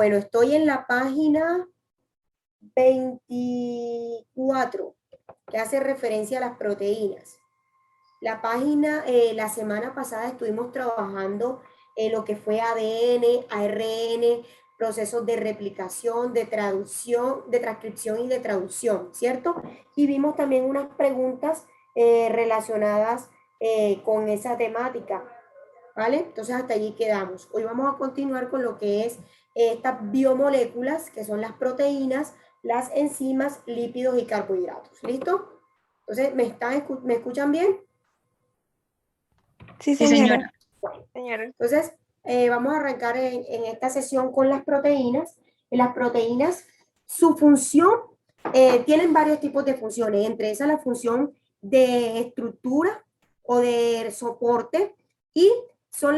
Bueno, estoy en la página 24, que hace referencia a las proteínas. La página, la semana pasada estuvimos trabajando en lo que fue ADN, ARN, procesos de replicación, de traducción, de transcripción y de traducción, ¿cierto? Y vimos también unas preguntas relacionadas con esa temática, ¿vale? Entonces hasta allí quedamos. Hoy vamos a continuar con lo que es estas biomoléculas, que son las proteínas, las enzimas, lípidos y carbohidratos. ¿Listo? Entonces, ¿me escuchan bien? Sí, Sí, señora. señora. Bueno, entonces vamos a arrancar en esta sesión con las proteínas. Las proteínas, su función, tienen varios tipos de funciones, entre esas la función de estructura o de soporte, y son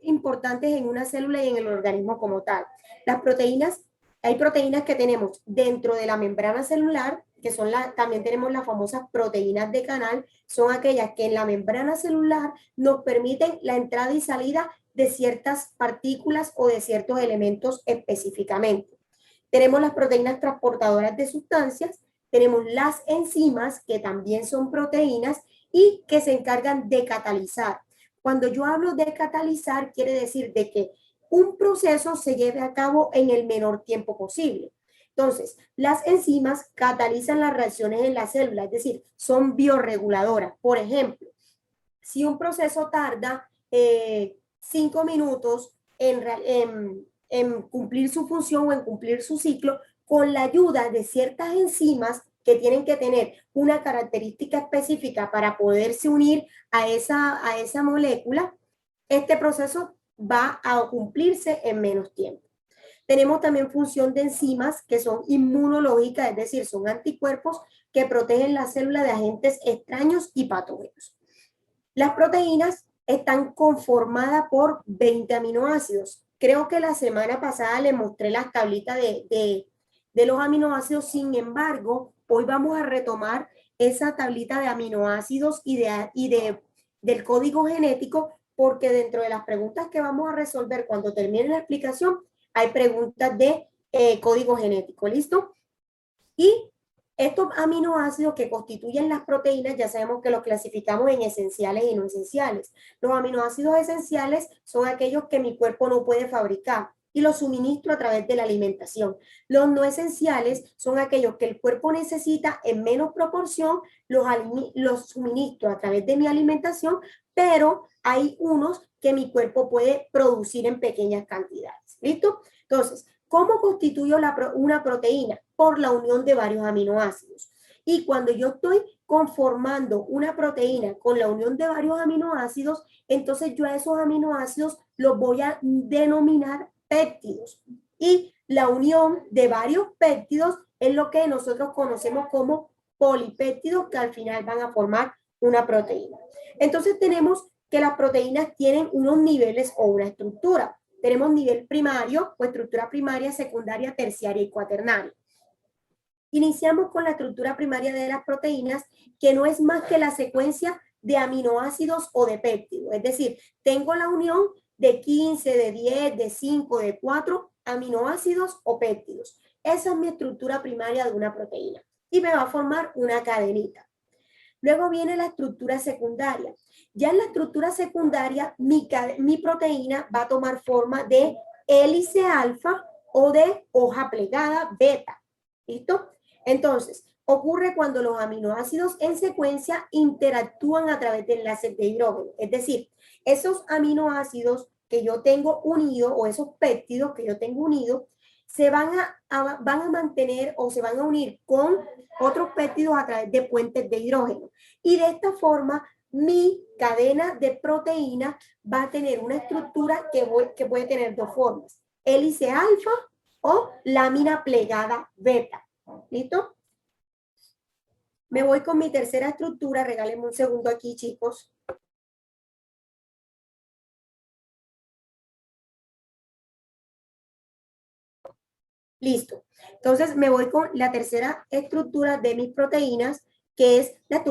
importantes en una célula y en el organismo como tal. Las proteínas, hay proteínas que tenemos dentro de la membrana celular, que son también tenemos las famosas proteínas de canal, son aquellas que en la membrana celular nos permiten la entrada y salida de ciertas partículas o de ciertos elementos específicamente. Tenemos las proteínas transportadoras de sustancias, tenemos las enzimas, que también son proteínas y que se encargan de catalizar. Cuando yo hablo de catalizar, quiere decir de que un proceso se lleve a cabo en el menor tiempo posible. Entonces, las enzimas catalizan las reacciones en la célula, es decir, son bioreguladoras. Por ejemplo, si un proceso tarda 5 minutos en cumplir su función o en cumplir su ciclo, con la ayuda de ciertas enzimas que tienen que tener una característica específica para poderse unir a esa molécula, este proceso va a cumplirse en menos tiempo. Tenemos también función de enzimas que son inmunológicas, es decir, son anticuerpos que protegen la célula de agentes extraños y patógenos. Las proteínas están conformadas por 20 aminoácidos. Creo que la semana pasada les mostré las tablitas de los aminoácidos. Sin embargo, hoy vamos a retomar esa tablita de aminoácidos y del código genético, porque dentro de las preguntas que vamos a resolver cuando termine la explicación, hay preguntas de código genético. ¿Listo? Y estos aminoácidos que constituyen las proteínas, ya sabemos que los clasificamos en esenciales y no esenciales. Los aminoácidos esenciales son aquellos que mi cuerpo no puede fabricar y los suministro a través de la alimentación. Los no esenciales son aquellos que el cuerpo necesita en menos proporción, los suministro a través de mi alimentación, pero hay unos que mi cuerpo puede producir en pequeñas cantidades. ¿Listo? Entonces, ¿cómo constituyo una proteína? Por la unión de varios aminoácidos. Y cuando yo estoy conformando una proteína con la unión de varios aminoácidos, entonces yo a esos aminoácidos los voy a denominar péptidos. Y la unión de varios péptidos es lo que nosotros conocemos como polipéptidos, que al final van a formar una proteína. Entonces tenemos que las proteínas tienen unos niveles o una estructura. Tenemos nivel primario o estructura primaria, secundaria, terciaria y cuaternaria. Iniciamos con la estructura primaria de las proteínas, que no es más que la secuencia de aminoácidos o de péptidos. Es decir, tengo la unión de 15, de 10, de 5, de 4 aminoácidos o péptidos. Esa es mi estructura primaria de una proteína y me va a formar una cadenita. Luego viene la estructura secundaria. Ya en la estructura secundaria, mi proteína va a tomar forma de hélice alfa o de hoja plegada beta. ¿Listo? Entonces, ocurre cuando los aminoácidos en secuencia interactúan a través de enlaces de hidrógeno. Es decir, esos aminoácidos que yo tengo unidos o esos péptidos que yo tengo unidos van a mantener o se van a unir con otros péptidos a través de puentes de hidrógeno. Y de esta forma, mi cadena de proteína va a tener una estructura que puede tener dos formas: hélice alfa o lámina plegada beta. ¿Listo? Me voy con mi tercera estructura. Regálenme un segundo aquí, chicos. Listo. Entonces me voy con la tercera estructura de mis proteínas, que es la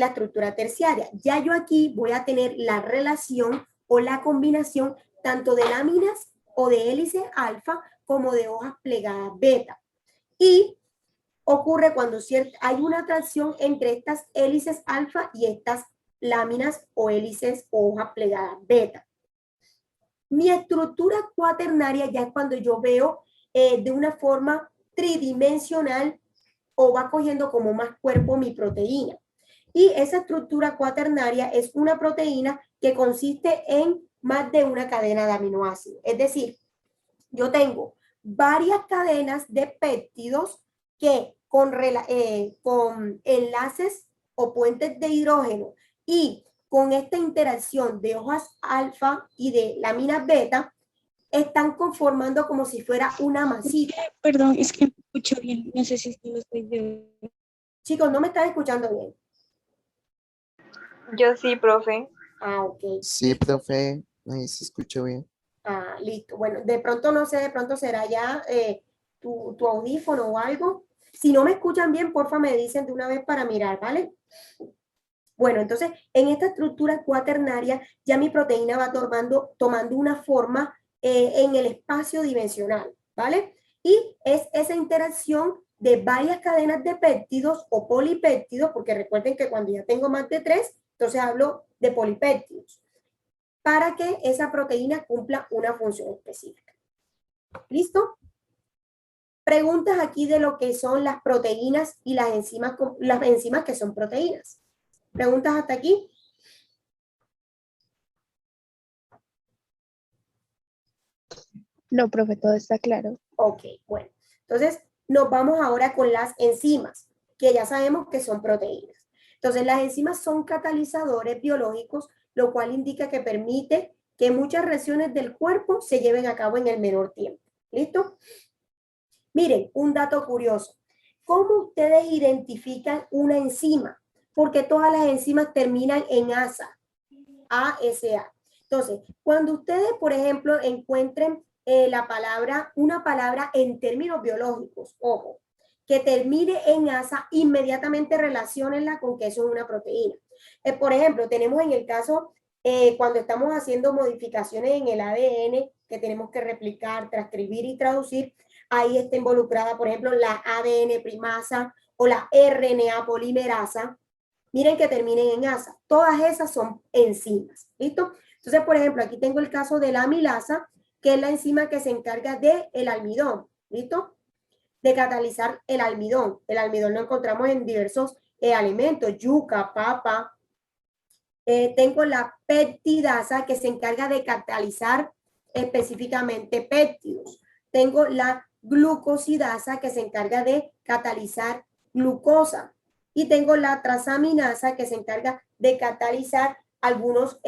estructura terciaria. Ya yo aquí voy a tener la relación o la combinación tanto de láminas o de hélice alfa como de hojas plegadas beta. Y ocurre cuando hay una atracción entre estas hélices alfa y estas láminas o hélices o hojas plegadas beta. Mi estructura cuaternaria ya es cuando yo veo de una forma tridimensional o va cogiendo como más cuerpo mi proteína. Y esa estructura cuaternaria es una proteína que consiste en más de una cadena de aminoácidos. Es decir, yo tengo varias cadenas de péptidos que con enlaces o puentes de hidrógeno y con esta interacción de hojas alfa y de láminas beta, están conformando como si fuera una masita. Perdón, es que no escucho bien, no sé si lo estoy viendo. Chicos, ¿no me están escuchando bien? Yo sí, profe. Ah, ok. Sí, profe, ahí se escucha bien. Ah, listo. Bueno, de pronto no sé, de pronto será ya tu audífono o algo. Si no me escuchan bien, porfa, me dicen de una vez para mirar, ¿vale? Bueno, entonces, en esta estructura cuaternaria, ya mi proteína va tomando una forma en el espacio dimensional, ¿vale? Y es esa interacción de varias cadenas de péptidos o polipéptidos, porque recuerden que cuando ya tengo más de 3, entonces hablo de polipéptidos, para que esa proteína cumpla una función específica. ¿Listo? Preguntas aquí de lo que son las proteínas y las enzimas que son proteínas. ¿Preguntas hasta aquí? No, profe, todo está claro. Ok, bueno. Entonces, nos vamos ahora con las enzimas, que ya sabemos que son proteínas. Entonces, las enzimas son catalizadores biológicos, lo cual indica que permite que muchas reacciones del cuerpo se lleven a cabo en el menor tiempo. ¿Listo? Miren, un dato curioso. ¿Cómo ustedes identifican una enzima? Porque todas las enzimas terminan en asa, ASA. Entonces, cuando ustedes, por ejemplo, encuentren una palabra en términos biológicos, ojo, que termine en asa, inmediatamente relaciónenla con que eso es una proteína. Por ejemplo, tenemos en el caso, cuando estamos haciendo modificaciones en el ADN, que tenemos que replicar, transcribir y traducir, ahí está involucrada, por ejemplo, la ADN primasa o la RNA polimerasa. Miren que terminen en asa. Todas esas son enzimas. ¿Listo? Entonces, por ejemplo, aquí tengo el caso de la amilasa, que es la enzima que se encarga del almidón. ¿Listo? De catalizar el almidón. El almidón lo encontramos en diversos alimentos, yuca, papa. Tengo la peptidasa, que se encarga de catalizar específicamente péptidos. Tengo la glucosidasa, que se encarga de catalizar glucosa. Y tengo la transaminasa, que se encarga de catalizar algunos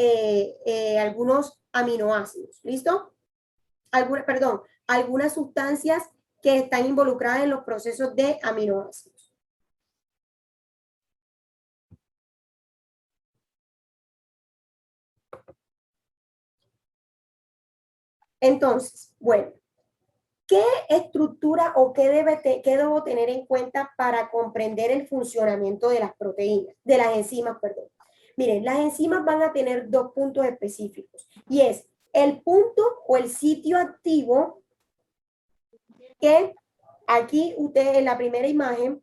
aminoácidos. ¿Listo? Algunas sustancias que están involucradas en los procesos de aminoácidos. Entonces, bueno, ¿qué estructura o qué debo tener en cuenta para comprender el funcionamiento de las proteínas, de las enzimas, perdón? Miren, las enzimas van a tener dos puntos específicos y es el punto o el sitio activo que aquí ustedes en la primera imagen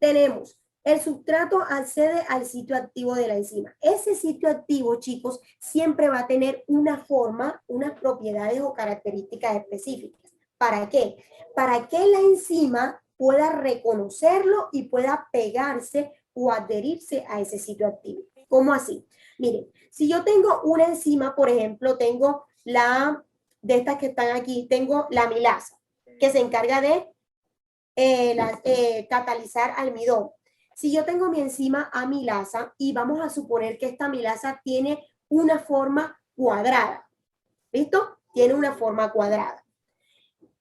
tenemos. El sustrato accede al sitio activo de la enzima. Ese sitio activo, chicos, siempre va a tener una forma, unas propiedades o características específicas. ¿Para qué? Para que la enzima pueda reconocerlo y pueda pegarse o adherirse a ese sitio activo. ¿Cómo así? Miren, si yo tengo una enzima, por ejemplo, tengo de estas que están aquí, tengo la amilasa, que se encarga de catalizar almidón. Si yo tengo mi enzima amilasa y vamos a suponer que esta amilasa tiene una forma cuadrada, ¿listo? Tiene una forma cuadrada.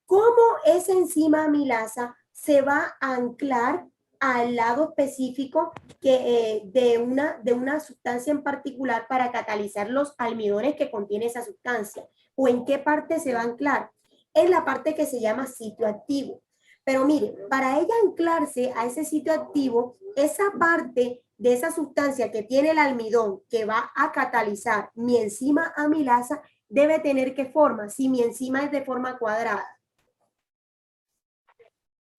¿Cómo esa enzima amilasa se va a anclar al lado específico de una sustancia en particular para catalizar los almidones que contiene esa sustancia? ¿O en qué parte se va a anclar? En la parte que se llama sitio activo. Pero miren, para ella anclarse a ese sitio activo, esa parte de esa sustancia que tiene el almidón que va a catalizar mi enzima amilasa debe tener qué forma. Si mi enzima es de forma cuadrada,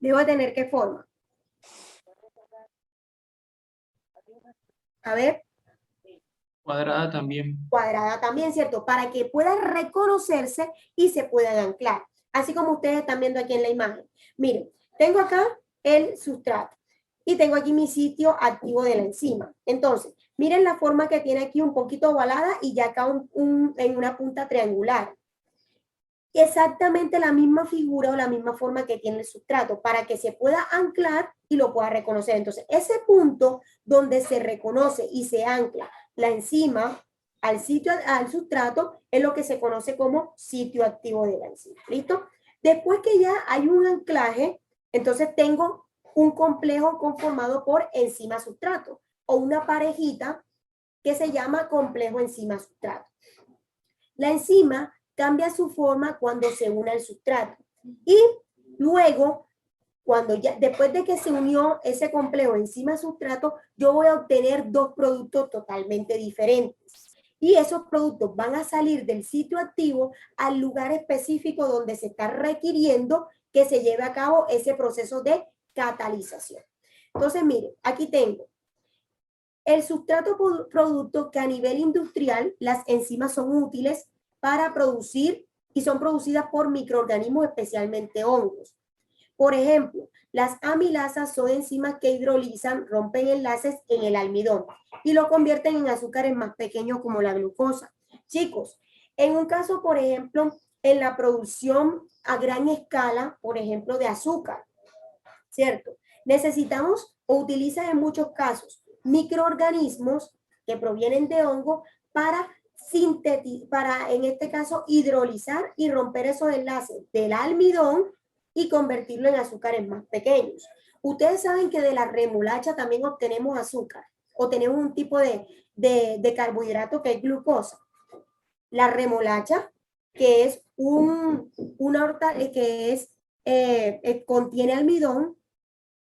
debe tener qué forma. A ver. Cuadrada también. Cuadrada también, ¿cierto? Para que pueda reconocerse y se puedan anclar. Así como ustedes están viendo aquí en la imagen. Miren, tengo acá el sustrato y tengo aquí mi sitio activo de la enzima. Entonces, miren la forma que tiene aquí un poquito ovalada y ya acá en una punta triangular. Exactamente la misma figura o la misma forma que tiene el sustrato para que se pueda anclar y lo pueda reconocer. Entonces, ese punto donde se reconoce y se ancla la enzima al sustrato es lo que se conoce como sitio activo de la enzima. ¿Listo? Después que ya hay un anclaje, entonces tengo un complejo conformado por enzima-sustrato o una parejita que se llama complejo enzima-sustrato. La enzima cambia su forma cuando se une al sustrato. Y luego, después de que se unió ese complejo enzima-sustrato, yo voy a obtener dos productos totalmente diferentes. Y esos productos van a salir del sitio activo al lugar específico donde se está requiriendo que se lleve a cabo ese proceso de catalización. Entonces, miren, aquí tengo el sustrato producto que a nivel industrial las enzimas son útiles para producir y son producidas por microorganismos, especialmente hongos. Por ejemplo, las amilasas son enzimas que hidrolizan, rompen enlaces en el almidón y lo convierten en azúcares más pequeños como la glucosa. Chicos, en un caso, por ejemplo, en la producción a gran escala, por ejemplo, de azúcar, ¿cierto? Necesitamos o utilizan en muchos casos microorganismos que provienen de hongo para en este caso, hidrolizar y romper esos enlaces del almidón y convertirlo en azúcares más pequeños. Ustedes saben que de la remolacha también obtenemos azúcar o tenemos un tipo de carbohidrato que es glucosa. La remolacha, que es una hortaliza que contiene almidón,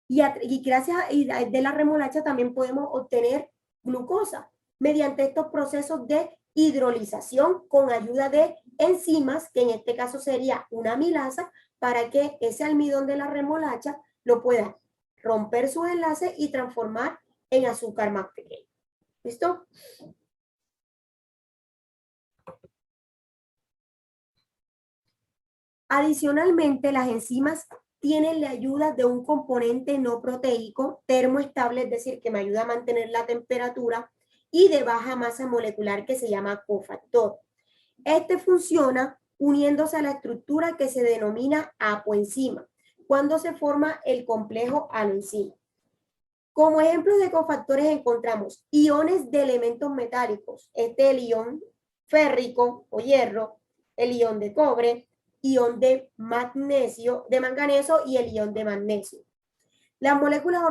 y gracias de la remolacha también podemos obtener glucosa mediante estos procesos de hidrolización con ayuda de enzimas, que en este caso sería una amilasa, para que ese almidón de la remolacha lo pueda romper sus enlaces y transformar en azúcar más pequeño. ¿Listo? Adicionalmente, las enzimas tienen la ayuda de un componente no proteico termoestable, es decir, que me ayuda a mantener la temperatura, y de baja masa molecular que se llama cofactor. Este funciona uniéndose a la estructura que se denomina apoenzima, cuando se forma el complejo aloenzima. Como ejemplos de cofactores encontramos iones de elementos metálicos, el ion férrico o hierro, el ion de cobre, ion de magnesio, de manganeso y el ion de magnesio. Las moléculas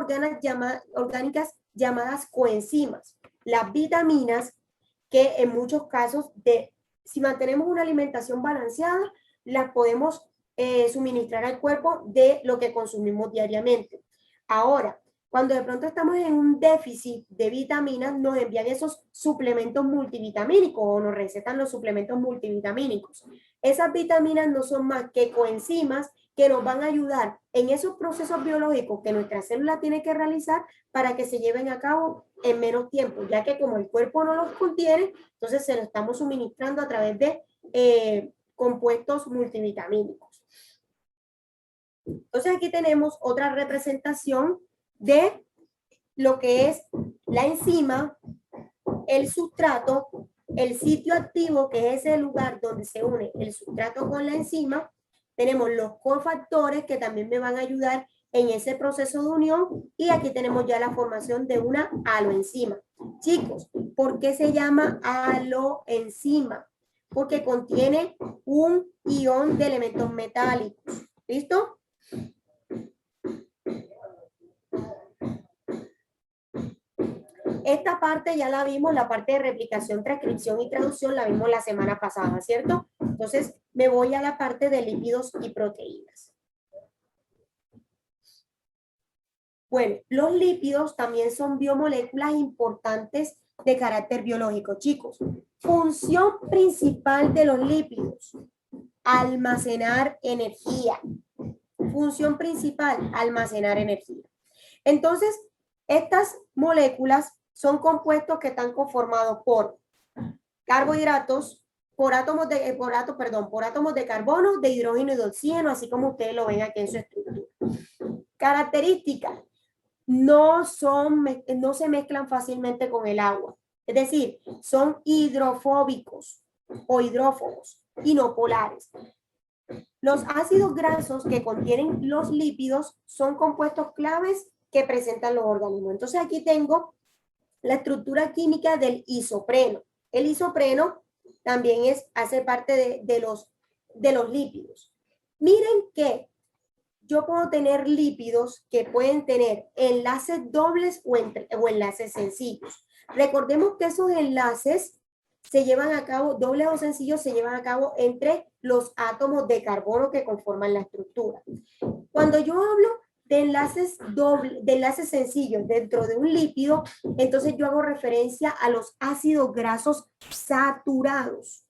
orgánicas llamadas coenzimas, las vitaminas que en muchos casos, si mantenemos una alimentación balanceada, las podemos suministrar al cuerpo de lo que consumimos diariamente. Ahora, cuando de pronto estamos en un déficit de vitaminas, nos envían esos suplementos multivitamínicos o nos recetan los suplementos multivitamínicos. Esas vitaminas no son más que coenzimas que nos van a ayudar en esos procesos biológicos que nuestra célula tiene que realizar para que se lleven a cabo en menos tiempo, ya que como el cuerpo no los contiene, entonces se lo estamos suministrando a través de compuestos multivitamínicos. Entonces aquí tenemos otra representación de lo que es la enzima, el sustrato, el sitio activo, que es el lugar donde se une el sustrato con la enzima. Tenemos los cofactores que también me van a ayudar en ese proceso de unión, y aquí tenemos ya la formación de una aloenzima. Chicos, ¿por qué se llama aloenzima? Porque contiene un ion de elementos metálicos. ¿Listo? Esta parte ya la vimos, la parte de replicación, transcripción y traducción la vimos la semana pasada, ¿cierto? Entonces me voy a la parte de lípidos y proteínas. Bueno, los lípidos también son biomoléculas importantes de carácter biológico, chicos. Función principal de los lípidos, almacenar energía. Función principal, almacenar energía. Entonces, estas moléculas son compuestos que están conformados por carbohidratos, por átomos de carbono, de hidrógeno y de oxígeno, así como ustedes lo ven aquí en su estructura. Características: no se mezclan fácilmente con el agua. Es decir, son hidrofóbicos o hidrófobos y no polares. Los ácidos grasos que contienen los lípidos son compuestos claves que presentan los organismos. Entonces aquí tengo la estructura química del isopreno. El isopreno también hace parte de los lípidos. Miren que yo puedo tener lípidos que pueden tener enlaces dobles o enlaces sencillos. Recordemos que esos enlaces se llevan a cabo, dobles o sencillos, se llevan a cabo entre los átomos de carbono que conforman la estructura. Cuando yo hablo de enlaces sencillos dentro de un lípido, entonces yo hago referencia a los ácidos grasos saturados.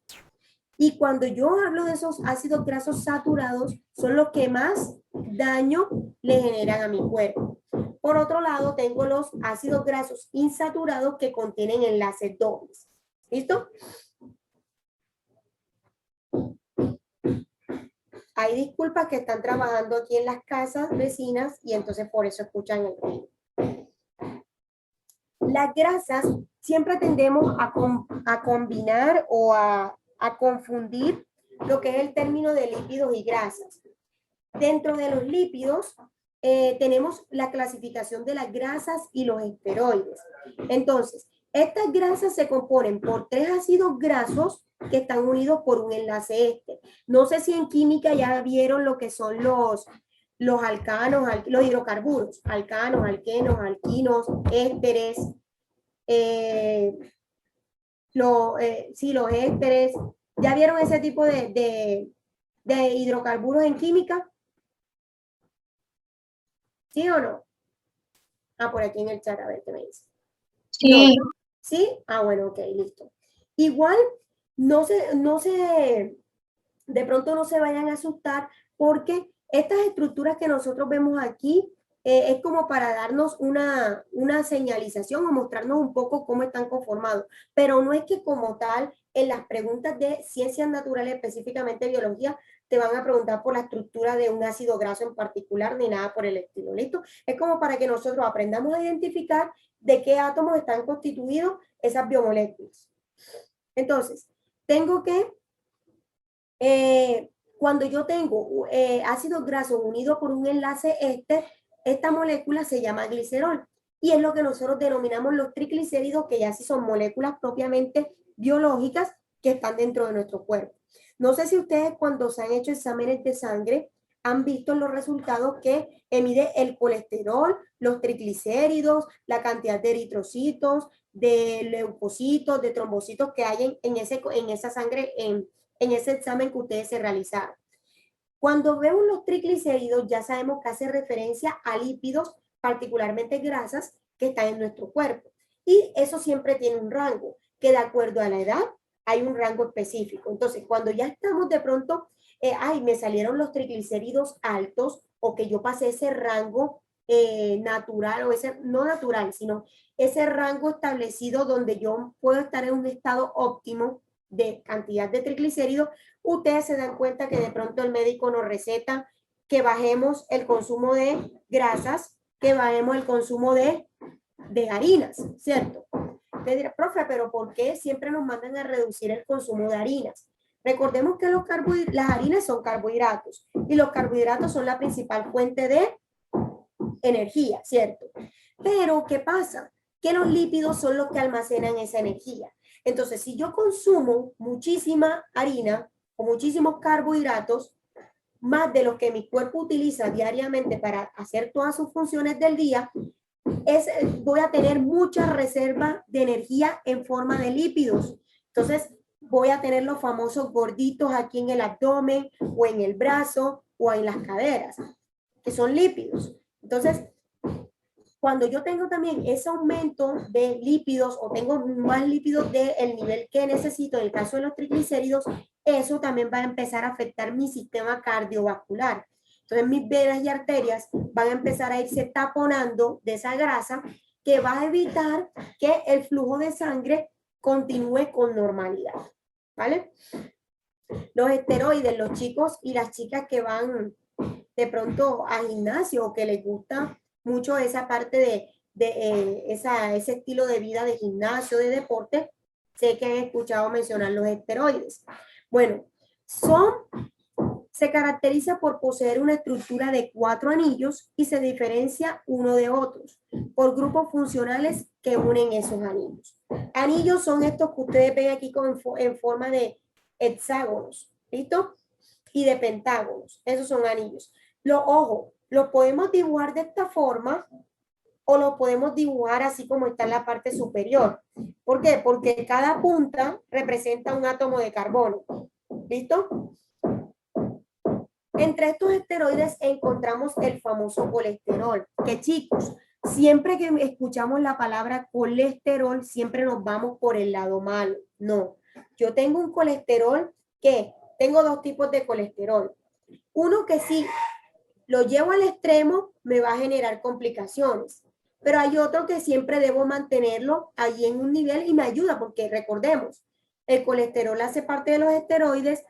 Y cuando yo hablo de esos ácidos grasos saturados, son los que más daño le generan a mi cuerpo. Por otro lado, tengo los ácidos grasos insaturados que contienen enlaces dobles. ¿Listo? Hay disculpas que están trabajando aquí en las casas vecinas y entonces por eso escuchan el ruido. Las grasas siempre tendemos a combinar o a confundir lo que es el término de lípidos y grasas. Dentro de los lípidos tenemos la clasificación de las grasas y los esteroides. Entonces, estas grasas se componen por 3 ácidos grasos que están unidos por un enlace éster. No sé si en química ya vieron lo que son los alcanos, los hidrocarburos, alcanos, alquenos, alquinos, ésteres, los ésteres. ¿Ya vieron ese tipo de hidrocarburos en química? ¿Sí o no? Ah, por aquí en el chat, a ver qué me dice. Sí. No. ¿Sí? Ah, bueno, ok, listo. Igual, de pronto no se vayan a asustar porque estas estructuras que nosotros vemos aquí es como para darnos una señalización o mostrarnos un poco cómo están conformados, pero no es que como tal en las preguntas de ciencias naturales, específicamente biología, te van a preguntar por la estructura de un ácido graso en particular ni nada por el estilo, ¿listo? Es como para que nosotros aprendamos a identificar de qué átomos están constituidos esas biomoléculas. Entonces, tengo que cuando yo tengo ácidos grasos unidos por un enlace éster, esta molécula se llama glicerol y es lo que nosotros denominamos los triglicéridos, que ya sí son moléculas propiamente biológicas que están dentro de nuestro cuerpo. No sé si ustedes cuando se han hecho exámenes de sangre han visto los resultados que mide el colesterol, los triglicéridos, la cantidad de eritrocitos, de leucocitos, de trombocitos que hay en esa sangre, en ese examen que ustedes se realizaron. Cuando vemos los triglicéridos, ya sabemos que hace referencia a lípidos, particularmente grasas, que están en nuestro cuerpo. Y eso siempre tiene un rango, que de acuerdo a la edad, hay un rango específico. Entonces, cuando ya estamos de pronto, me salieron los triglicéridos altos, o que yo pasé ese rango natural, o ese, no natural, sino ese rango establecido donde yo puedo estar en un estado óptimo de cantidad de triglicéridos, ustedes se dan cuenta que de pronto el médico nos receta que bajemos el consumo de grasas, que bajemos el consumo de harinas, ¿cierto? Usted dirá, profe, pero ¿por qué siempre nos mandan a reducir el consumo de harinas? Recordemos que las harinas son carbohidratos y los carbohidratos son la principal fuente de energía, ¿cierto? Pero, ¿qué pasa? Que los lípidos son los que almacenan esa energía. Entonces, si yo consumo muchísima harina o muchísimos carbohidratos, más de los que mi cuerpo utiliza diariamente para hacer todas sus funciones del día, voy a tener mucha reserva de energía en forma de lípidos. Entonces, voy a tener los famosos gorditos aquí en el abdomen o en el brazo o en las caderas, que son lípidos. Entonces, cuando yo tengo también ese aumento de lípidos o tengo más lípidos del nivel que necesito, en el caso de los triglicéridos, eso también va a empezar a afectar mi sistema cardiovascular. Entonces mis venas y arterias van a empezar a irse taponando de esa grasa que va a evitar que el flujo de sangre continúe con normalidad, ¿vale? Los esteroides, los chicos y las chicas que van de pronto a gimnasio o que les gusta mucho esa parte ese estilo de vida de gimnasio, de deporte, sé que han escuchado mencionar los esteroides. Bueno, se caracteriza por poseer una estructura de 4 anillos y se diferencia uno de otros por grupos funcionales que unen esos anillos. Anillos son estos que ustedes ven aquí en forma de hexágonos, ¿listo? Y de pentágonos, esos son anillos. Los ojos, los podemos dibujar de esta forma o los podemos dibujar así como está en la parte superior. ¿Por qué? Porque cada punta representa un átomo de carbono, ¿listo? Entre estos esteroides encontramos el famoso colesterol, que chicos, siempre que escuchamos la palabra colesterol, siempre nos vamos por el lado malo. No, yo tengo un colesterol que tengo 2 tipos de colesterol. Uno que sí lo llevo al extremo me va a generar complicaciones, pero hay otro que siempre debo mantenerlo allí en un nivel y me ayuda porque recordemos, el colesterol hace parte de los esteroides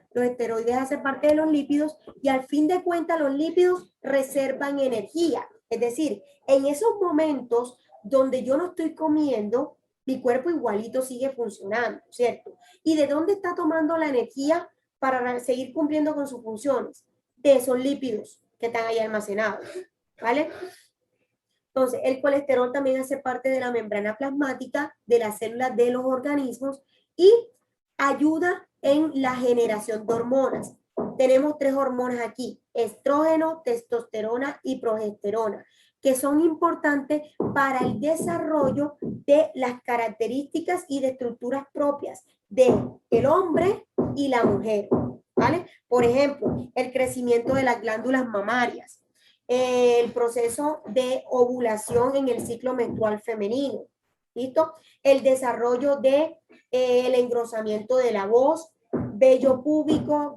hacen parte de los lípidos y al fin de cuentas los lípidos reservan energía. Es decir, en esos momentos donde yo no estoy comiendo, mi cuerpo igualito sigue funcionando, ¿cierto? ¿Y de dónde está tomando la energía para seguir cumpliendo con sus funciones? De esos lípidos que están ahí almacenados, ¿vale? Entonces, el colesterol también hace parte de la membrana plasmática de las células de los organismos y ayuda en la generación de hormonas. Tenemos 3 hormonas aquí, estrógeno, testosterona y progesterona, que son importantes para el desarrollo de las características y de estructuras propias del hombre y la mujer, ¿vale? Por ejemplo, el crecimiento de las glándulas mamarias, el proceso de ovulación en el ciclo menstrual femenino, ¿listo? El desarrollo de el engrosamiento de la voz, vello púbico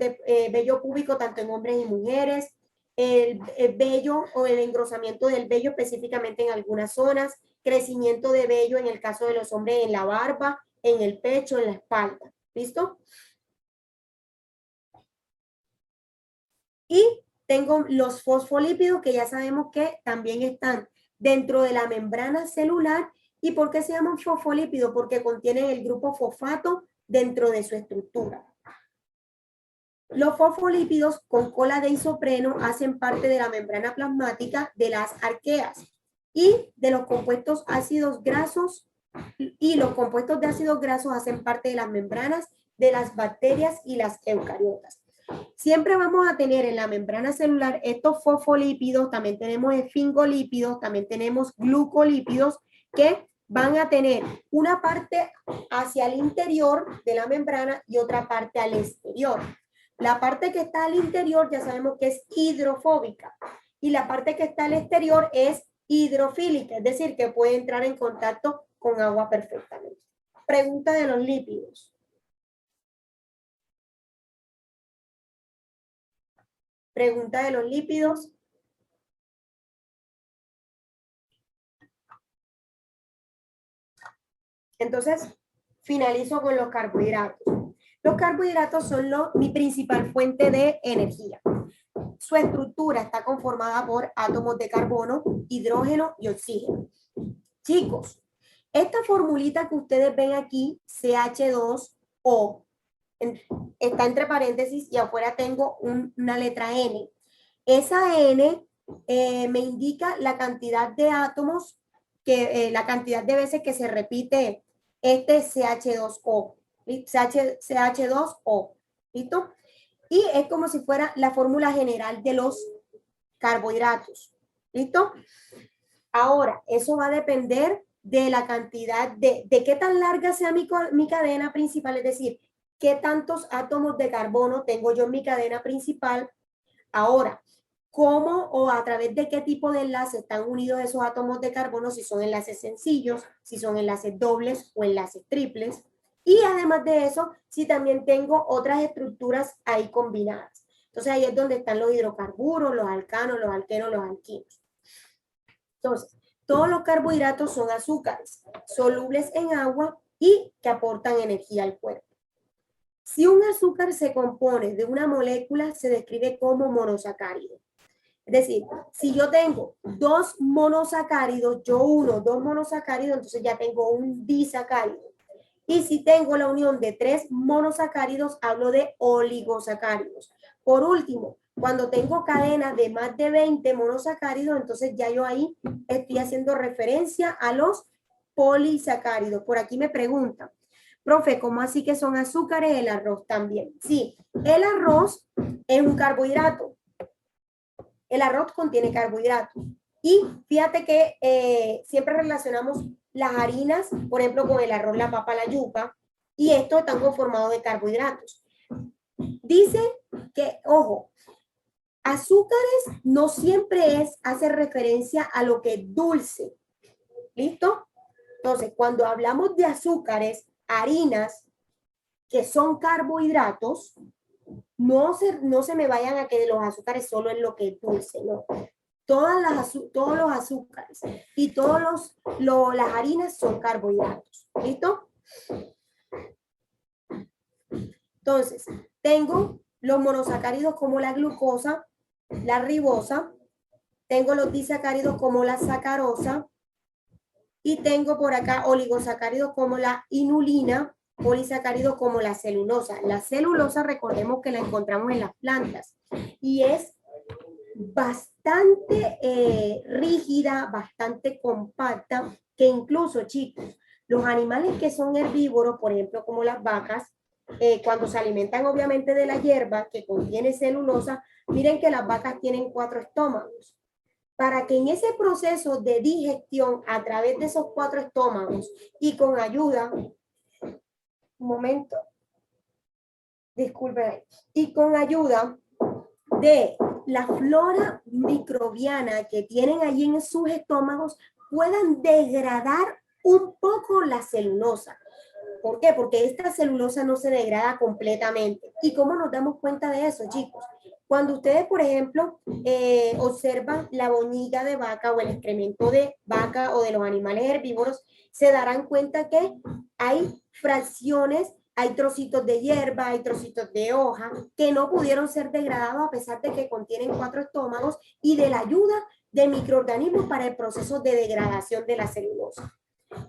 tanto en hombres y mujeres, el vello o el engrosamiento del vello específicamente en algunas zonas, crecimiento de vello en el caso de los hombres en la barba, en el pecho, en la espalda, ¿listo? Y tengo los fosfolípidos que ya sabemos que también están dentro de la membrana celular. ¿Y por qué se llaman fosfolípidos? Porque contienen el grupo fosfato dentro de su estructura. Los fosfolípidos con cola de isopreno hacen parte de la membrana plasmática de las arqueas y de los compuestos ácidos grasos, y los compuestos de ácidos grasos hacen parte de las membranas de las bacterias y las eucariotas. Siempre vamos a tener en la membrana celular estos fosfolípidos, también tenemos esfingolípidos, también tenemos glucolípidos que van a tener una parte hacia el interior de la membrana y otra parte al exterior. La parte que está al interior ya sabemos que es hidrofóbica y la parte que está al exterior es hidrofílica, es decir, que puede entrar en contacto con agua perfectamente. Pregunta de los lípidos. Pregunta de los lípidos. Entonces, finalizo con los carbohidratos. Los carbohidratos son mi principal fuente de energía. Su estructura está conformada por átomos de carbono, hidrógeno y oxígeno. Chicos, esta formulita que ustedes ven aquí, CH2O, está entre paréntesis y afuera tengo una letra N. Esa N me indica la cantidad de átomos, la cantidad de veces que se repite este CH2O. CH2O, ¿listo? Y es como si fuera la fórmula general de los carbohidratos, ¿listo? Ahora, eso va a depender de la cantidad de qué tan larga sea mi cadena principal, es decir, qué tantos átomos de carbono tengo yo en mi cadena principal. Ahora, cómo o a través de qué tipo de enlace están unidos esos átomos de carbono, si son enlaces sencillos, si son enlaces dobles o enlaces triples. Y además de eso, si también tengo otras estructuras ahí combinadas. Entonces ahí es donde están los hidrocarburos, los alcanos, los alquenos, los alquinos. Entonces, todos los carbohidratos son azúcares, solubles en agua y que aportan energía al cuerpo. Si un azúcar se compone de una molécula, se describe como monosacárido. Es decir, si yo tengo dos monosacáridos, yo uno, dos monosacáridos, entonces ya tengo un disacárido. Y si tengo la unión de tres monosacáridos, hablo de oligosacáridos. Por último, cuando tengo cadenas de más de 20 monosacáridos, entonces ya yo ahí estoy haciendo referencia a los polisacáridos. Por aquí me preguntan, profe, ¿cómo así que son azúcares? El arroz también. Sí, el arroz es un carbohidrato. El arroz contiene carbohidratos. Y fíjate que siempre relacionamos las harinas, por ejemplo, con el arroz, la papa, la yuca, y estos están conformados de carbohidratos. Dice que, ojo, azúcares no siempre hace referencia a lo que es dulce. ¿Listo? Entonces, cuando hablamos de azúcares, harinas, que son carbohidratos, no se me vayan a que los azúcares solo es lo que es dulce, no. Todos los azúcares y las harinas son carbohidratos. ¿Listo? Entonces, tengo los monosacáridos como la glucosa, la ribosa, tengo los disacáridos como la sacarosa y tengo por acá oligosacáridos como la inulina, polisacáridos como la celulosa. La celulosa, recordemos que la encontramos en las plantas y es bastante rígida, bastante compacta, que incluso, chicos, los animales que son herbívoros, por ejemplo, como las vacas, cuando se alimentan obviamente de la hierba que contiene celulosa, miren que las vacas tienen 4 estómagos. Para que en ese proceso de digestión a través de esos 4 estómagos y con ayuda, un momento, disculpen, y con ayuda de la flora microbiana que tienen allí en sus estómagos, puedan degradar un poco la celulosa. ¿Por qué? Porque esta celulosa no se degrada completamente. ¿Y cómo nos damos cuenta de eso, chicos? Cuando ustedes, por ejemplo, observan la boñiga de vaca o el excremento de vaca o de los animales herbívoros, se darán cuenta que hay fracciones, hay trocitos de hierba, hay trocitos de hoja que no pudieron ser degradados a pesar de que contienen 4 estómagos y de la ayuda de microorganismos para el proceso de degradación de la celulosa.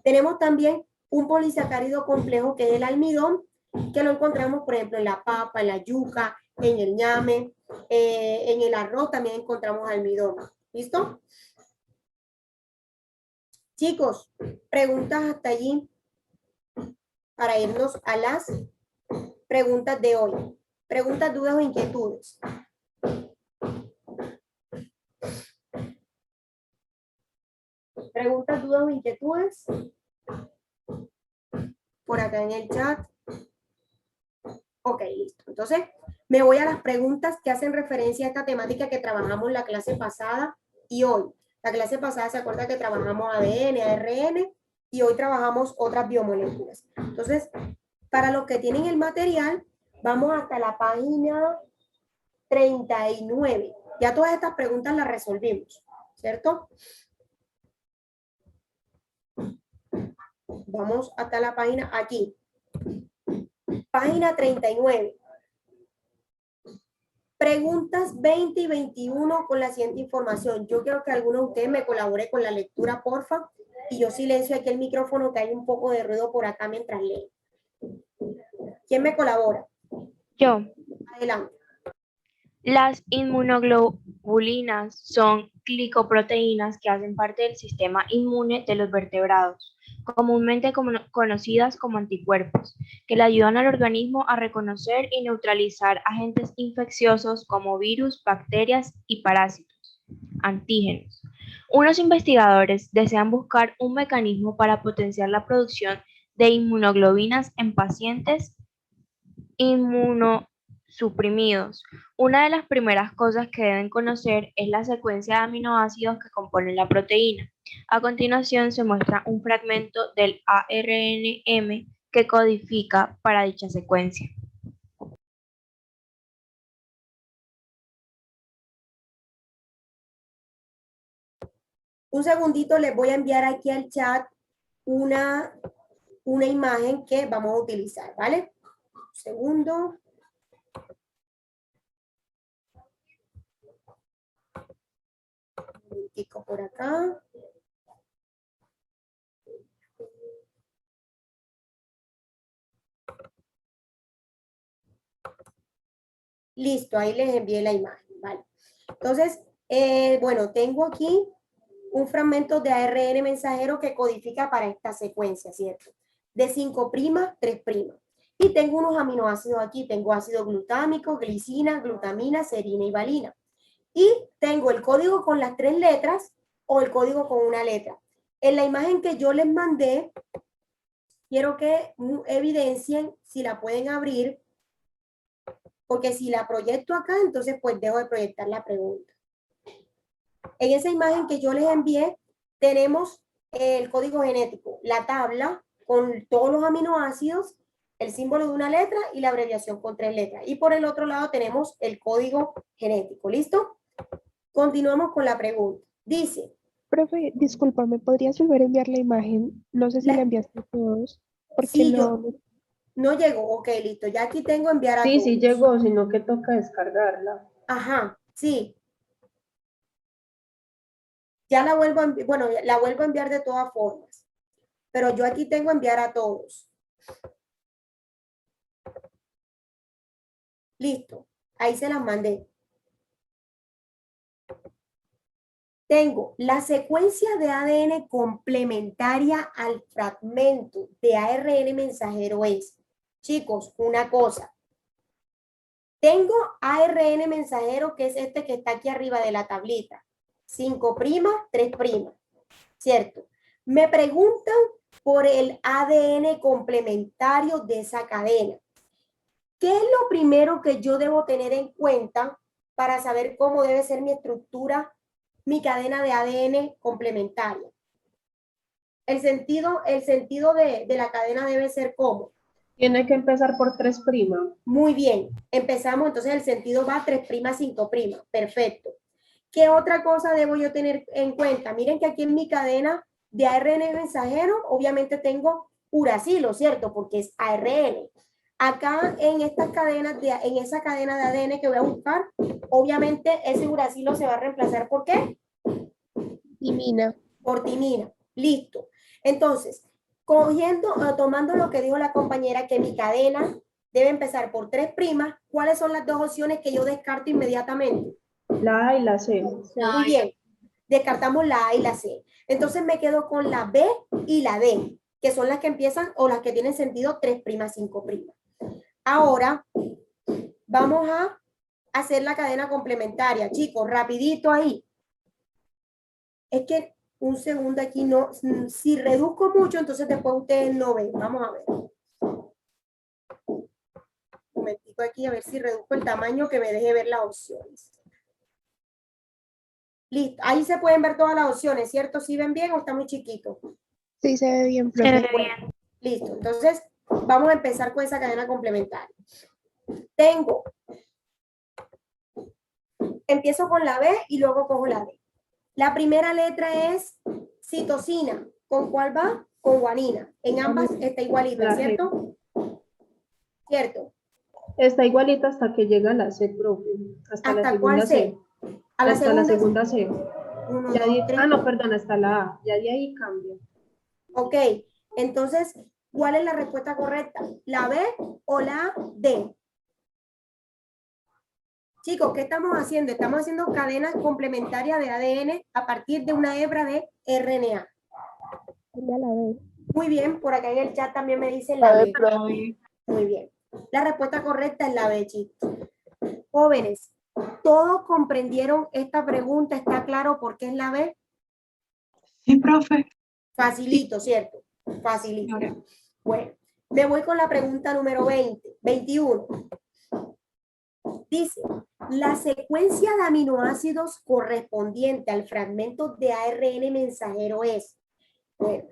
Tenemos también un polisacárido complejo que es el almidón, que lo encontramos, por ejemplo, en la papa, en la yuca, en el ñame, en el arroz también encontramos almidón. ¿Listo? Chicos, preguntas hasta allí para irnos a las preguntas de hoy. Preguntas, dudas o inquietudes. Preguntas, dudas o inquietudes. Por acá en el chat. Ok, listo. Entonces, me voy a las preguntas que hacen referencia a esta temática que trabajamos la clase pasada y hoy. La clase pasada se acuerda que trabajamos ADN, ARN y hoy trabajamos otras biomoléculas. Entonces, para los que tienen el material, vamos hasta la página 39. Ya todas estas preguntas las resolvimos, ¿cierto? Vamos hasta la página aquí. Página 39. Preguntas 20 y 21 con la siguiente información. Yo quiero que alguno de ustedes me colabore con la lectura, porfa. Y yo silencio aquí el micrófono, que hay un poco de ruido por acá mientras leo. ¿Quién me colabora? Yo. Adelante. Las inmunoglobulinas son glicoproteínas que hacen parte del sistema inmune de los vertebrados, comúnmente conocidas como anticuerpos, que le ayudan al organismo a reconocer y neutralizar agentes infecciosos como virus, bacterias y parásitos, antígenos. Unos investigadores desean buscar un mecanismo para potenciar la producción de inmunoglobulinas en pacientes suprimidos. Una de las primeras cosas que deben conocer es la secuencia de aminoácidos que componen la proteína. A continuación se muestra un fragmento del ARNM que codifica para dicha secuencia. Un segundito, les voy a enviar aquí al chat una imagen que vamos a utilizar, ¿vale? Un segundo. Un momentico por acá. Listo, ahí les envié la imagen, ¿vale? Entonces, bueno, tengo aquí un fragmento de ARN mensajero que codifica para esta secuencia, ¿cierto? De 5', 3'. Y tengo unos aminoácidos aquí. Tengo ácido glutámico, glicina, glutamina, serina y valina. Y tengo el código con las 3 letras o el código con una letra. En la imagen que yo les mandé, quiero que evidencien si la pueden abrir, porque si la proyecto acá, entonces pues dejo de proyectar la pregunta. En esa imagen que yo les envié, tenemos el código genético, la tabla con todos los aminoácidos, el símbolo de una letra y la abreviación con 3 letras. Y por el otro lado tenemos el código genético. ¿Listo? Continuamos con la pregunta. Dice... Profe, discúlpame, ¿podrías volver a enviar la imagen? No sé si la enviaste a todos, porque sí, no... no llegó. Ok, listo. Ya aquí tengo enviar a Sí, todos. sí llegó, sino que toca descargarla. Ajá, sí. Ya la vuelvo a enviar, bueno, la vuelvo a enviar de todas formas. Pero yo aquí tengo enviar a todos. Listo. Ahí se las mandé. Tengo la secuencia de ADN complementaria al fragmento de ARN mensajero es, chicos, una cosa. Tengo ARN mensajero, que es este que está aquí arriba de la tablita. 5', 3', ¿cierto? Me preguntan por el ADN complementario de esa cadena. ¿Qué es lo primero que yo debo tener en cuenta para saber cómo debe ser mi estructura, mi cadena de ADN complementaria? El sentido de la cadena debe ser ¿cómo? Tiene que empezar por 3'. Muy bien, empezamos, entonces el sentido va 3', 5'. Perfecto. ¿Qué otra cosa debo yo tener en cuenta? Miren que aquí en mi cadena de ARN mensajero, obviamente tengo uracilo, ¿cierto? Porque es ARN. Acá en estas cadenas, en esa cadena de ADN que voy a buscar, obviamente ese uracilo se va a reemplazar ¿por qué? Timina. Por timina. Listo. Entonces, tomando lo que dijo la compañera, que mi cadena debe empezar por 3', ¿cuáles son las dos opciones que yo descarto inmediatamente? La A y la C. Muy bien. Descartamos la A y la C. Entonces me quedo con la B y la D, que son las que empiezan o las que tienen sentido 3', 5'. Ahora vamos a hacer la cadena complementaria. Chicos, rapidito ahí. Es que un segundo aquí no, si reduzco mucho, entonces después ustedes no ven. Vamos a ver. Un momentito aquí a ver si reduzco el tamaño que me deje ver las opciones. Listo. Ahí se pueden ver todas las opciones, ¿cierto? ¿Sí ven bien o está muy chiquito? Sí, se ve bien, Se profe. ve bien. Listo. Entonces, vamos a empezar con esa cadena complementaria. Empiezo con la B y luego cojo la D. La primera letra es citosina. ¿Con cuál va? Con guanina. En ambas está igualita, ¿cierto? ¿Cierto? Está igualita hasta que llega la C, profe. Hasta la ¿Hasta segunda cuál C? A la hasta la segunda C. Uno, Ya dos, tres. no, perdón, hasta la A. Ya de ahí cambia. Ok, entonces, ¿cuál es la respuesta correcta? ¿La B o la D? Chicos, ¿qué estamos haciendo? Estamos haciendo cadenas complementarias de ADN a partir de una hebra de RNA. Ya la veo. Muy bien, por acá en el chat también me dicen la B. Muy bien. La respuesta correcta es la B, chicos. Jóvenes, ¿todos comprendieron esta pregunta? ¿Está claro por qué es la B? Sí, profe. Facilito, ¿cierto? Facilito. Bueno, me voy con la pregunta número 21. Dice, la secuencia de aminoácidos correspondiente al fragmento de ARN mensajero es, bueno,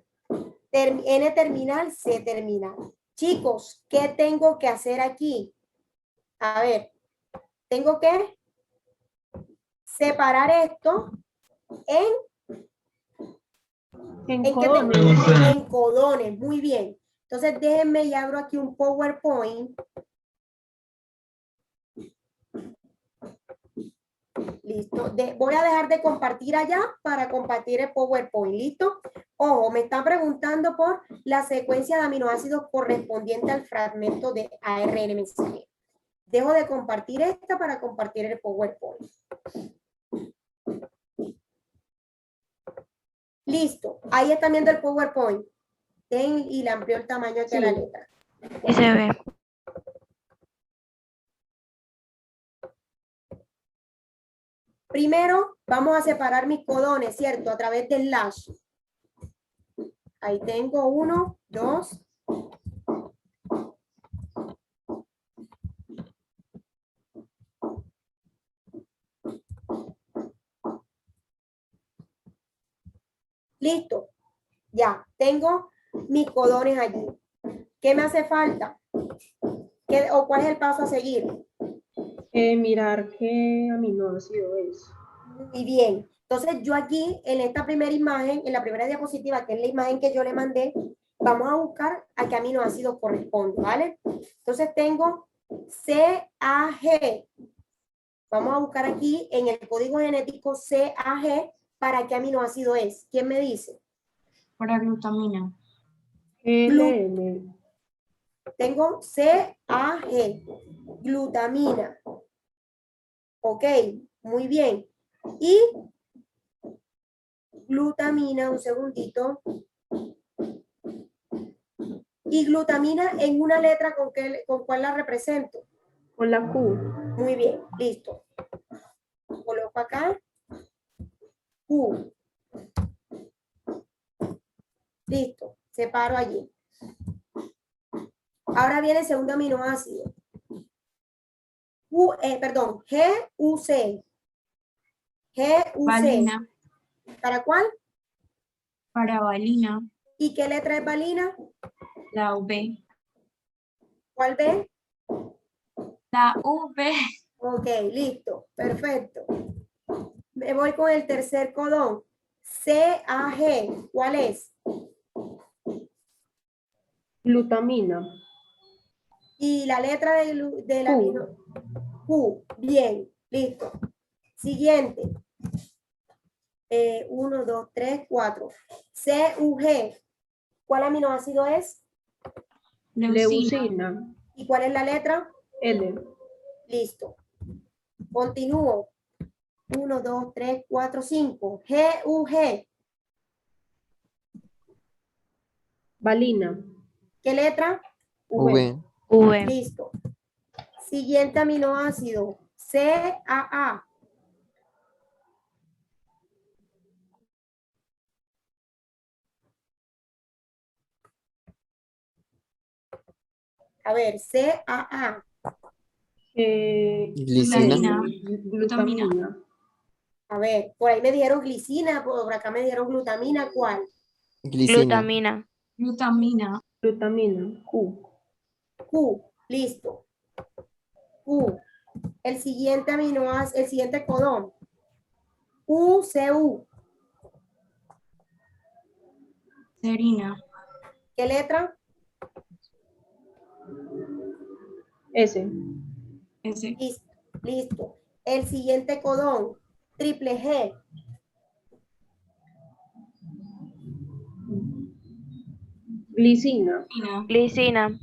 N terminal, C terminal. Chicos, ¿qué tengo que hacer aquí? A ver, tengo que separar esto En ¿en qué codones. en codones, muy bien. Entonces déjenme y abro aquí un PowerPoint. Listo. Voy a dejar de compartir allá para compartir el PowerPoint. ¿Listo? Ojo, me están preguntando por la secuencia de aminoácidos correspondiente al fragmento de ARN mensajero. Dejo de compartir esta para compartir el PowerPoint. Listo. Ahí están viendo el PowerPoint. Y le amplió el tamaño de la Sí. letra. Y se ve. Primero, vamos a separar mis codones, ¿cierto? A través del slash. Ahí tengo 1, 2. Listo. Ya, tengo mis codones allí. ¿Qué me hace falta? ¿O cuál es el paso a seguir? Mirar qué aminoácido es. Muy bien. Entonces, yo aquí, en esta primera imagen, en la primera diapositiva, que es la imagen que yo le mandé, vamos a buscar a qué aminoácido corresponde, ¿vale? Entonces, tengo CAG. Vamos a buscar aquí en el código genético CAG para qué aminoácido es. ¿Quién me dice? Para glutamina. LN. Tengo CAG, glutamina. Ok, muy bien. Y glutamina, un segundito. Y glutamina en una letra, ¿con cuál la represento? Con la Q. Muy bien, listo. Coloco acá. Q. Listo, separo allí. Ahora viene el segundo aminoácido. Perdón, GUC. GUC. Valina. ¿Para cuál? Para valina. ¿Y qué letra es valina? La V. ¿Cuál B? La V. Ok, listo, perfecto. Me voy con el tercer codón. CAG, ¿cuál es? Glutamina. Y la letra del amino. Q, bien, listo. Siguiente. 1, 2, 3, 4. CUG, ¿cuál aminoácido es? Leucina. Leucina. ¿Y cuál es la letra? L. Listo. Continúo. 1, 2, 3, 4, 5. GUG, Valina. ¿qué letra? V. V. Listo. Siguiente aminoácido. CAA. A ver, CAA. Glicina. Glutamina. A ver, por ahí me dijeron glicina, por acá me dijeron glutamina. ¿Cuál? Glicina. Glutamina. Glutamina. Glutamina. Q. Q. Listo. Q. El siguiente aminoácido, el siguiente codón. UCU. Serina. ¿Qué letra? S. S. Listo. Listo. El siguiente codón. Triple G. Glicina. Glicina.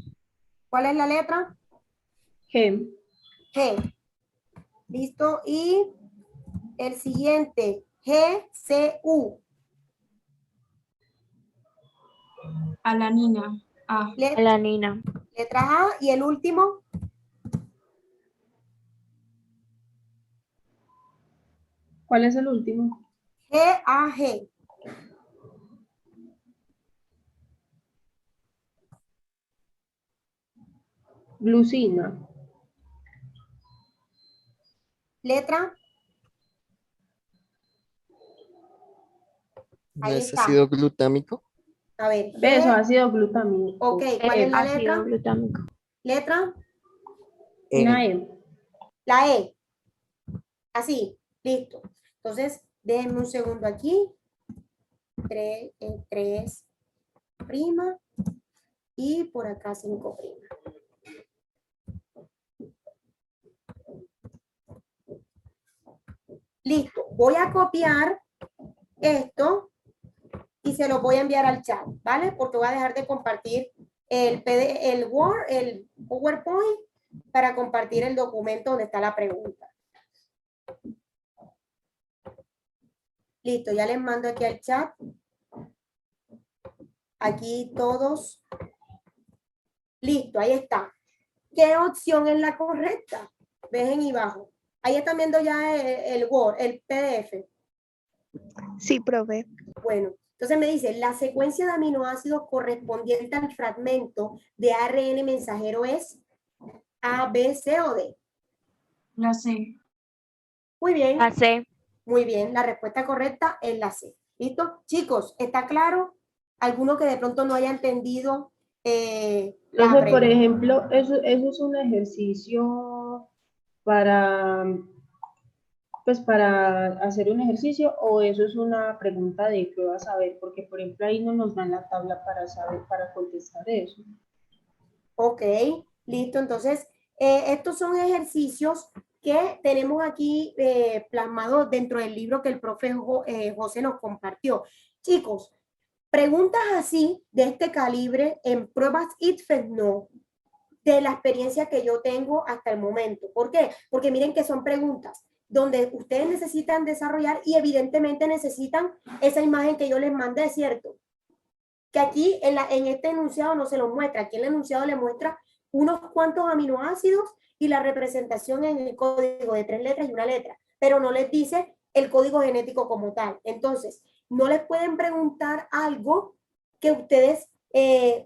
¿Cuál es la letra? G. G. Listo. Y el siguiente. GCU. Alanina. A. Alanina. Letra A. Y el último. ¿Cuál es el último? GAG. Glucina. Letra, ¿No ahí es está. ácido glutámico? A ver, Eso, B. ácido glutamínico. Ok, ¿cuál es la Ácido letra? glutámico. Letra, Una E. la E. Así, listo. Entonces, déjenme un segundo aquí. 3 prima y por acá 5 prima. Listo, voy a copiar esto y se lo voy a enviar al chat, ¿vale? Porque voy a dejar de compartir el Word, el PowerPoint para compartir el documento donde está la pregunta. Listo, ya les mando aquí al chat. Aquí todos. Listo, ahí está. ¿Qué opción es la correcta? Dejen y bajo. Ahí están viendo ya el Word, el PDF. Sí, profe. Bueno, entonces me dice, la secuencia de aminoácidos correspondiente al fragmento de ARN mensajero es A, B, C o D. La C. Muy bien, La C. muy bien. La respuesta correcta es la C. ¿Listo? Chicos, ¿está claro? ¿Alguno que de pronto no haya entendido la Entonces, por pregunta? ejemplo, eso es un ejercicio para, pues, para hacer un ejercicio, o eso es una pregunta de qué vas a ver, porque por ejemplo ahí no nos dan la tabla para saber, para contestar eso. Ok, listo. Entonces, estos son ejercicios que tenemos aquí plasmados dentro del libro que el profe José nos compartió. Chicos, preguntas así, de este calibre, en pruebas ITFES no, de la experiencia que yo tengo hasta el momento. ¿Por qué? Porque miren que son preguntas donde ustedes necesitan desarrollar y evidentemente necesitan esa imagen que yo les mandé, ¿cierto? Que aquí en este enunciado no se los muestra, aquí el enunciado le muestra unos cuantos aminoácidos y la representación en el código de 3 letras y una letra, pero no les dice el código genético como tal. Entonces, no les pueden preguntar algo que ustedes,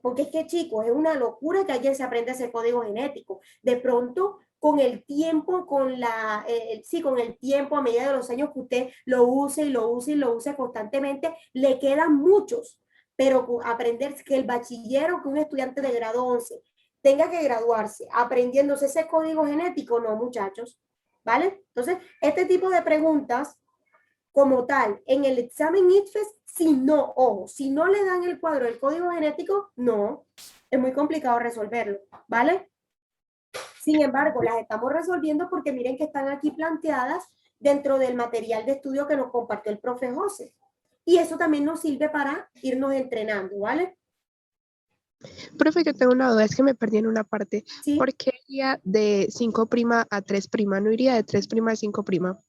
porque es que chicos, es una locura que alguien se aprenda ese código genético. De pronto, con el tiempo, con el tiempo, a medida de los años que usted lo use y lo use y lo use constantemente, le quedan muchos, pero aprender que el bachillero, que un estudiante de grado 11 tenga que graduarse aprendiéndose ese código genético, no, muchachos, ¿vale? Entonces, este tipo de preguntas, como tal, en el examen ITFES, si no, ojo, si no le dan el cuadro del código genético, no, es muy complicado resolverlo, ¿vale? Sin embargo, las estamos resolviendo porque miren que están aquí planteadas dentro del material de estudio que nos compartió el profe José. Y eso también nos sirve para irnos entrenando, ¿vale? Profe, yo tengo una duda, es que me perdí en una parte. Sí. ¿Por qué iría de 5' a 3'? ¿No iría de 3' a 5'?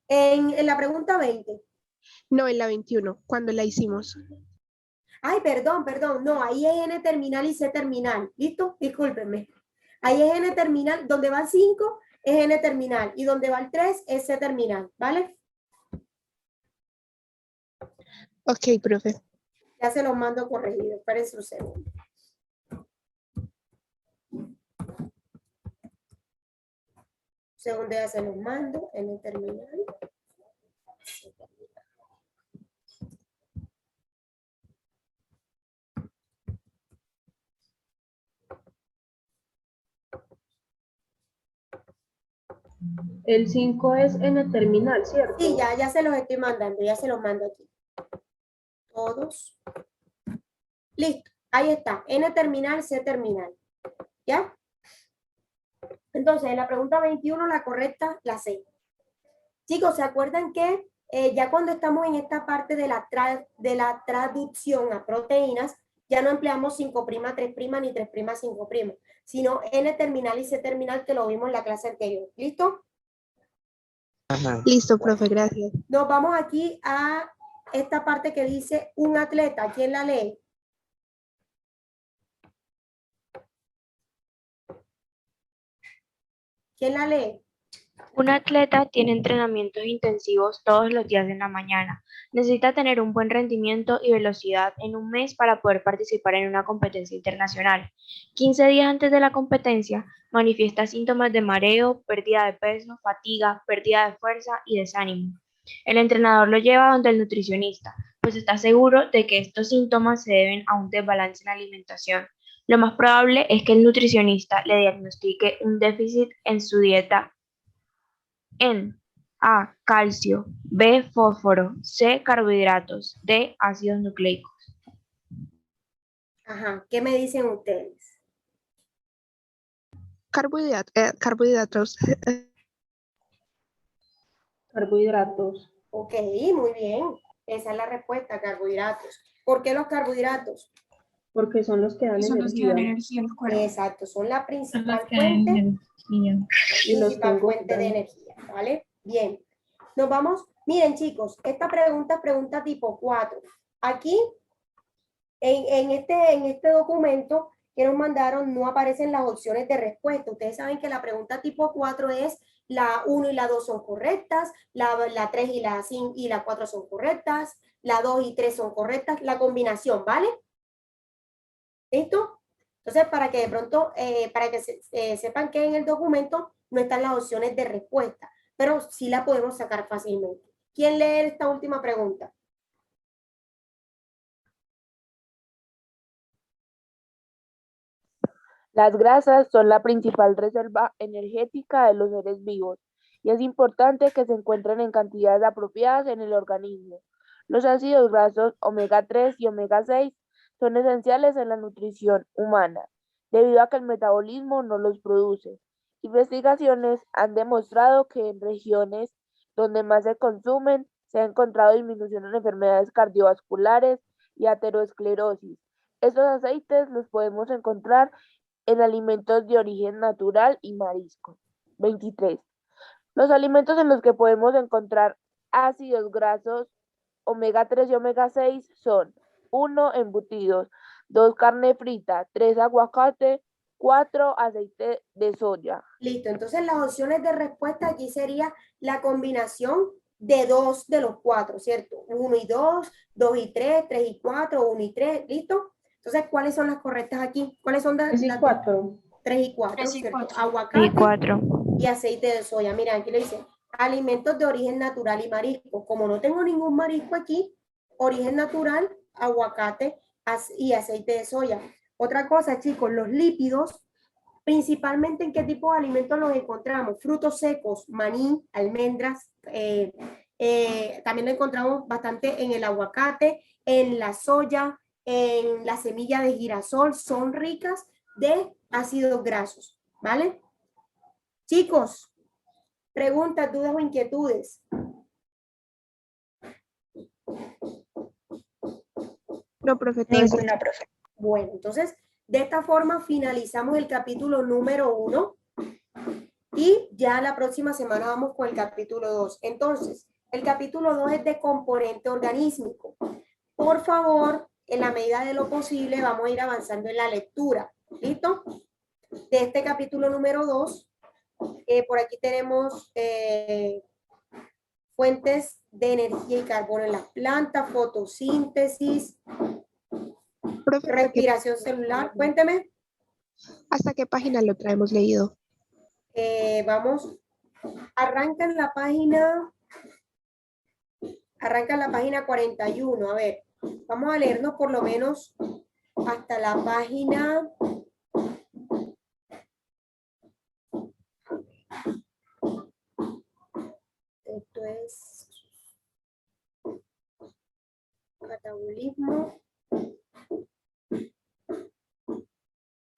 En la pregunta 20. No, en la 21, cuando la hicimos. Ay, perdón, no, ahí es N terminal y C terminal. ¿Listo? Discúlpenme. Ahí es N terminal, donde va el 5 es N terminal y donde va el 3 es C terminal, ¿vale? Ok, profe. Ya se los mando corregido, espérense un segundo. Segundo ya se los mando, N terminal. C terminal. El 5 es N terminal, ¿cierto? Sí, ya se los estoy mandando, ya se los mando aquí. Todos. Listo, ahí está, N terminal, C terminal. ¿Ya? Entonces, en la pregunta 21, la correcta, la C. Chicos, ¿se acuerdan que ya cuando estamos en esta parte de la traducción a proteínas, ya no empleamos 5', 3', ni 3', 5', sino N terminal y C terminal que lo vimos en la clase anterior. ¿Listo? Ajá. Listo, profe, gracias. Nos vamos aquí a esta parte que dice un atleta. ¿Quién la lee? ¿Quién la lee? Un atleta tiene entrenamientos intensivos todos los días en la mañana. Necesita tener un buen rendimiento y velocidad en un mes para poder participar en una competencia internacional. 15 días antes de la competencia, manifiesta síntomas de mareo, pérdida de peso, fatiga, pérdida de fuerza y desánimo. El entrenador lo lleva donde el nutricionista, pues está seguro de que estos síntomas se deben a un desbalance en la alimentación. Lo más probable es que el nutricionista le diagnostique un déficit en su dieta en A, calcio, B, fósforo, C, carbohidratos, D, ácidos nucleicos. Ajá, ¿qué me dicen ustedes? Carbohidratos. Carbohidratos. Ok, muy bien. Esa es la respuesta, carbohidratos. ¿Por qué los carbohidratos? Porque son los que dan Son los que dan energía energía al cuerpo. Exacto, son la Son principal los que dan fuente, energía. y los que principal fuente de engordan. energía, ¿vale? Bien. Nos vamos. Miren, chicos, esta pregunta es pregunta tipo 4. Aquí, en este documento que nos mandaron, no aparecen las opciones de respuesta. Ustedes saben que la pregunta tipo 4 es la 1 y la 2 son correctas, la 3 y la 5 y la 4 son correctas, la 2 y 3 son correctas, la combinación, ¿vale? ¿Listo? Entonces, para que de pronto, para que sepan que en el documento no están las opciones de respuesta, pero sí la podemos sacar fácilmente. ¿Quién lee esta última pregunta? Las grasas son la principal reserva energética de los seres vivos y es importante que se encuentren en cantidades apropiadas en el organismo. Los ácidos grasos omega 3 y omega 6 son esenciales en la nutrición humana, debido a que el metabolismo no los produce. Investigaciones han demostrado que en regiones donde más se consumen se ha encontrado disminución en enfermedades cardiovasculares y aterosclerosis. Estos aceites los podemos encontrar en alimentos de origen natural y marisco. 23. Los alimentos en los que podemos encontrar ácidos grasos omega 3 y omega 6 son 1. Embutidos, 2. Carne frita, 3. Aguacate, 4. Aceite de soya. Listo, entonces las opciones de respuesta aquí sería la combinación de 2 de los 4, ¿cierto? 1 y 2, 2 y 3, 3 y 4, 1 y 3, ¿listo? Entonces, ¿cuáles son las correctas aquí? ¿Cuáles son las 3 y 4. 3 y 4, 3 y ¿cierto? 4. Aguacate Y 4. y aceite de soya. Mira, aquí le dice alimentos de origen natural y marisco. Como no tengo ningún marisco aquí, origen natural, aguacate y aceite de soya. Otra cosa, chicos, los lípidos, principalmente en qué tipo de alimentos los encontramos. Frutos secos, maní, almendras, también lo encontramos bastante en el aguacate, en la soya, en la semilla de girasol, son ricas de ácidos grasos, ¿vale? Chicos, preguntas, dudas o inquietudes. No, profe, todo está Ninguna, profe. Bueno, entonces, de esta forma finalizamos el capítulo número 1 y ya la próxima semana vamos con el capítulo 2. Entonces, el capítulo 2 es de componente organísmico. Por favor, en la medida de lo posible, vamos a ir avanzando en la lectura. ¿Listo? De este capítulo número 2, por aquí tenemos fuentes de energía y carbono en las plantas, fotosíntesis, Profe, respiración celular. Cuénteme. ¿hasta qué página lo traemos leído? Vamos, arranca en la página 41. A ver, vamos a leernos por lo menos hasta la página. Esto es metabolismo.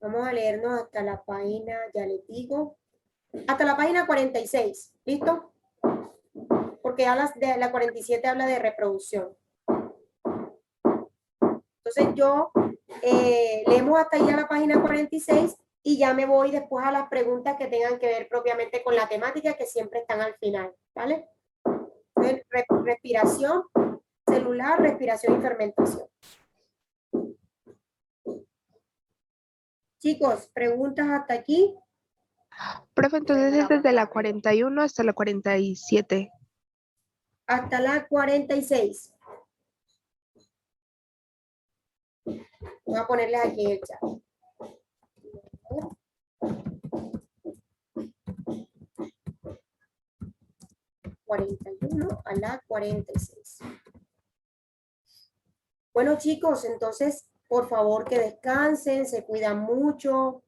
Vamos a leernos hasta la página, ya les digo, hasta la página 46, ¿listo? Porque la 47 habla de reproducción. Entonces yo leemos hasta allá la página 46 y ya me voy después a las preguntas que tengan que ver propiamente con la temática que siempre están al final, ¿vale? Entonces, respiración celular, respiración y fermentación. Chicos, preguntas hasta aquí. Profe, entonces es desde la 41 hasta la 47. Hasta la 46. Voy a ponerles aquí en el chat. 41 a la 46. Bueno, chicos, entonces, por favor, que descansen, se cuidan mucho.